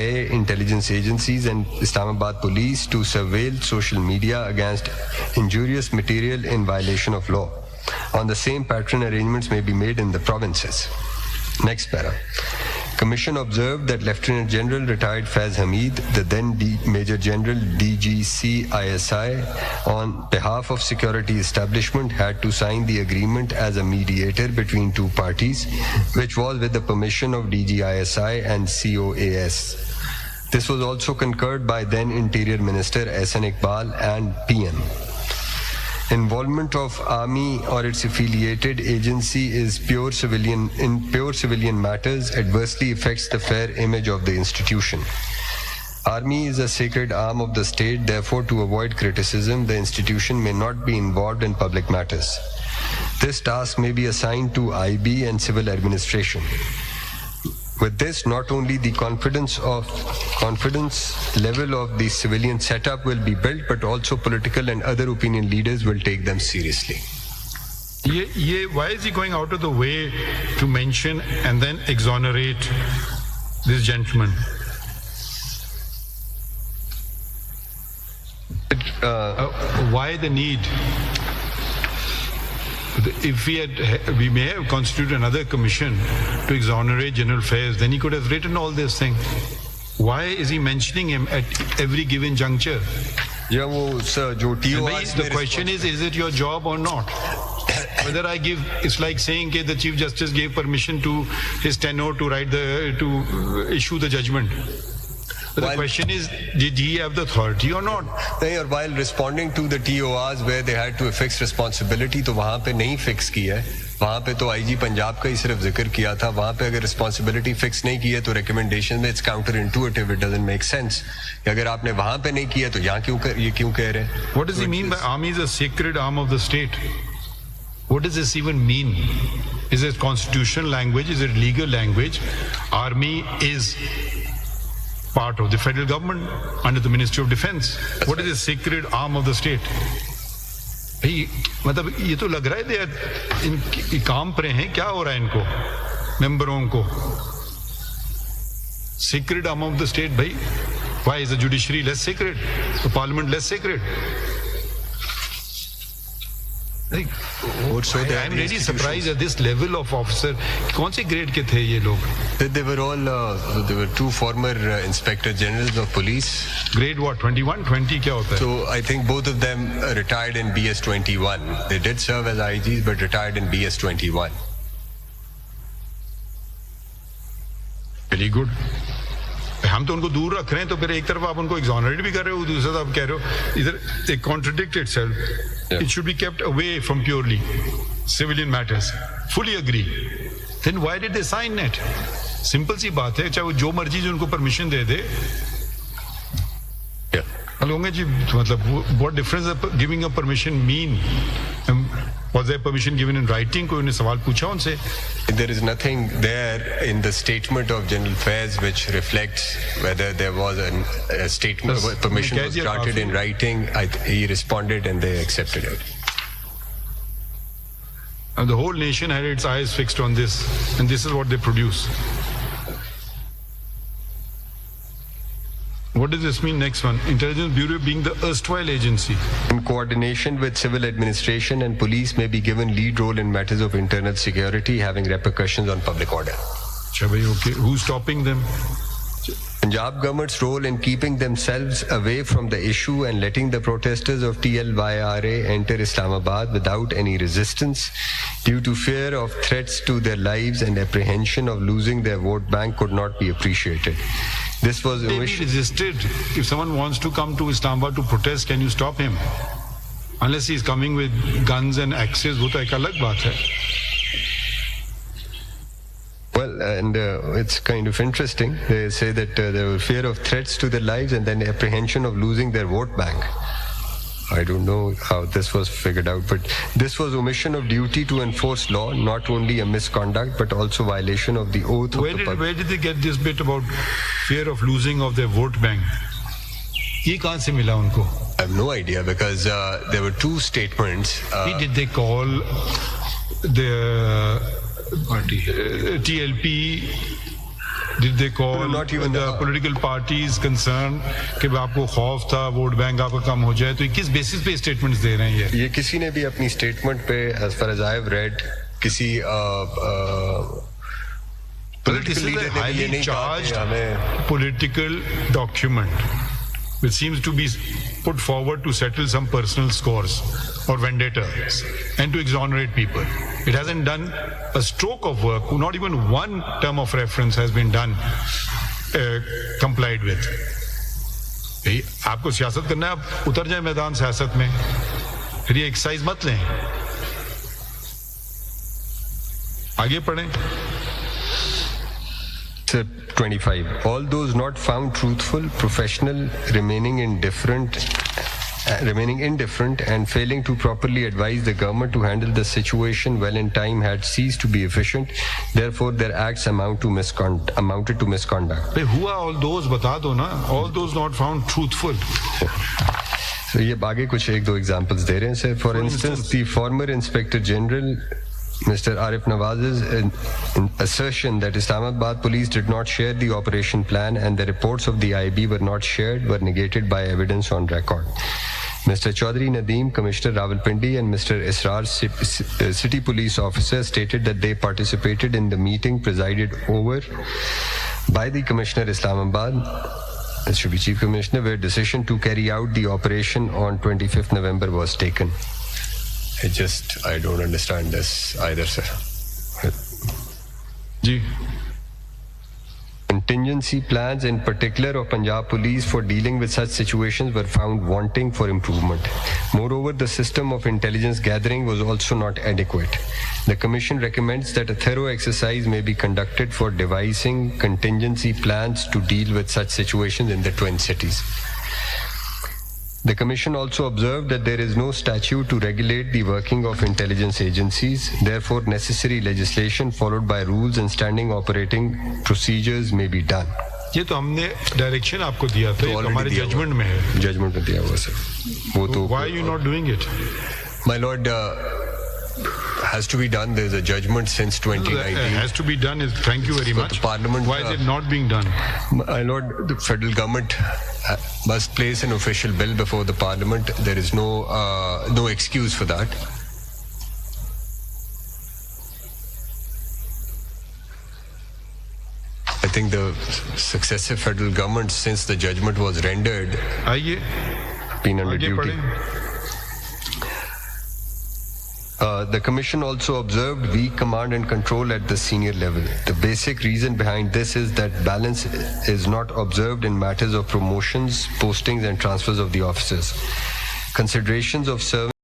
intelligence agencies and Islamabad police to surveil social media against injurious material in violation of law. On the same pattern, arrangements may be made in the provinces. Next para. Commission observed that Lieutenant General retired Faiz Hamid, the then Major General DGC ISI, on behalf of security establishment, had to sign the agreement as a mediator between two parties, which was with the permission of DGISI and COAS. This was also concurred by then Interior Minister Ehsan Iqbal and PM. Involvement of army or its affiliated agency in pure civilian matters adversely affects the fair image of the institution. Army is a sacred arm of the state, therefore to avoid criticism, the institution may not be involved in public matters. This task may be assigned to IB and civil administration. With this, not only the confidence level of the civilian setup will be built, but also political and other opinion leaders will take them seriously. Why is he going out of the way to mention and then exonerate this gentleman? Why the need? If we may have constituted another commission to exonerate General Faiz, then he could have written all this thing. Why is he mentioning him at every given juncture? The question is it your job or not? Whether it's like saying that the Chief Justice gave permission to his tenor to issue the judgment. But the question is, did he have the authority or not? While responding to the TORs where they had to affix responsibility, तो वहाँ पे नहीं fix की है. वहाँ पे तो IG Punjab का ही सिर्फ जिक्र किया था. वहाँ पे अगर responsibility fix नहीं की है तो recommendation में it's counterintuitive. It doesn't make sense. अगर आपने वहाँ पे नहीं किया तो यहाँ क्यों कह रहे हैं? What does he mean by army is a sacred arm of the state? What does this even mean? Is it constitutional language? Is it legal language? Army is part of the federal government under the Ministry of Defense. What is the sacred arm of the state? मतलब ये तो लग रहा है इन काम पर हैं. क्या हो रहा है इनको मेंबरों को? Sacred arm of the state, भाई. Why is the judiciary less sacred? The parliament less sacred? I'm really surprised at this level of officer. कौन से grade के थे ये लोग? They were two former inspector generals of police. Grade what? 21, 20 क्या होता है? So I think both of them retired in BS 21. They did serve as IGs but retired in BS 21. Very good. हम तो उनको दूर रख रहे हैं, तो फिर एक तरफ आप उनको exonerate भी कर रहे हो, दूसरी तरफ आप कह रहे हो इधर they contradict itself. It should be kept away from purely civilian matters. Fully agree. Then why did they sign it? Simple सी बात है, चाहे वो जो मर्जी जो उनको permission दे दे. लोगे जी मतलब what difference does giving a permission mean? Was there permission given in writing? कोई उन्हें सवाल पूछा उनसे? There is nothing there in the statement of General Faiz which reflects whether there was a statement, permission was granted in writing. He responded and they accepted it. And the whole nation had its eyes fixed on this, and this is what they produce. What does this mean? Next one. Intelligence Bureau being the erstwhile agency. In coordination with civil administration and police may be given lead role in matters of internal security having repercussions on public order. Okay. Who's stopping them? Punjab government's role in keeping themselves away from the issue and letting the protesters of TLYRA enter Islamabad without any resistance due to fear of threats to their lives and apprehension of losing their vote bank could not be appreciated. This was They be resisted. If someone wants to come to Islamabad to protest, can you stop him? Unless he's coming with guns and axes, वो तो एक अलग बात है. Well, and it's kind of interesting. They say that there were fear of threats to their lives and then apprehension of losing their vote bank. I don't know how this was figured out, but this was omission of duty to enforce law, not only a misconduct, but also violation of the oath of the public. Where did they get this bit about fear of losing of their vote bank? ये कहाँ से मिला उनको? I have no idea because there were two statements. Did they call the TLP Did they call not even the political parties concerned कि आपको खौफ था vote bank आपका कम हो जाए, तो किस बेसिस पे स्टेटमेंट्स दे रहे हैं ये किसी ने भी अपनी स्टेटमेंट पे as far as I have read किसी political leader ने ये नहीं charged political document which seems to be put forward to settle some personal scores or vendettas and to exonerate people. It hasn't done a stroke of work. Not even one term of reference has been done, complied with. आपको सियासत करना है, आप उतर जाए मैदान सियासत में, फिर ये एक्सरसाइज मत लें. आगे पढ़ें. 25. All those not found truthful, professional, remaining indifferent and failing to properly advise the government to handle the situation well in time had ceased to be efficient. Therefore, their acts amounted to misconduct. Who are all those? बता दो ना. All those not found truthful. So ये आगे कुछ एक दो examples दे रहे हैं sir. For instance, the former Inspector General Mr. Arif Nawaz's assertion that Islamabad police did not share the operation plan and the reports of the IB were not shared were negated by evidence on record. Mr. Chaudhry Nadeem, Commissioner Rawalpindi, and Mr. Israr, city police officer, stated that they participated in the meeting presided over by the Commissioner Islamabad, that should be Chief Commissioner, where decision to carry out the operation on 25th November was taken. I don't understand this either, sir. Ji. Contingency plans, in particular of Punjab Police, for dealing with such situations were found wanting for improvement. Moreover, the system of intelligence gathering was also not adequate. The Commission recommends that a thorough exercise may be conducted for devising contingency plans to deal with such situations in the twin cities. The Commission also observed that there is no statute to regulate the working of intelligence agencies. Therefore, necessary legislation followed by rules and standing operating procedures may be done. ये तो हमने direction आपको दिया था, ये हमारे judgement में है. जजमेंट में दिया हुआ सर. वो तो why are you not doing it? My lord, has to be done. There's a judgment since 2019. Has to be done. Thank you very much. Parliament. Why is it not being done? My lord, the federal government must place an official bill before the Parliament. There is no excuse for that. I think the successive federal governments, since the judgment was rendered, been under duty. The Commission also observed weak command and control at the senior level. The basic reason behind this is that balance is not observed in matters of promotions, postings, and transfers of the officers. Considerations of serving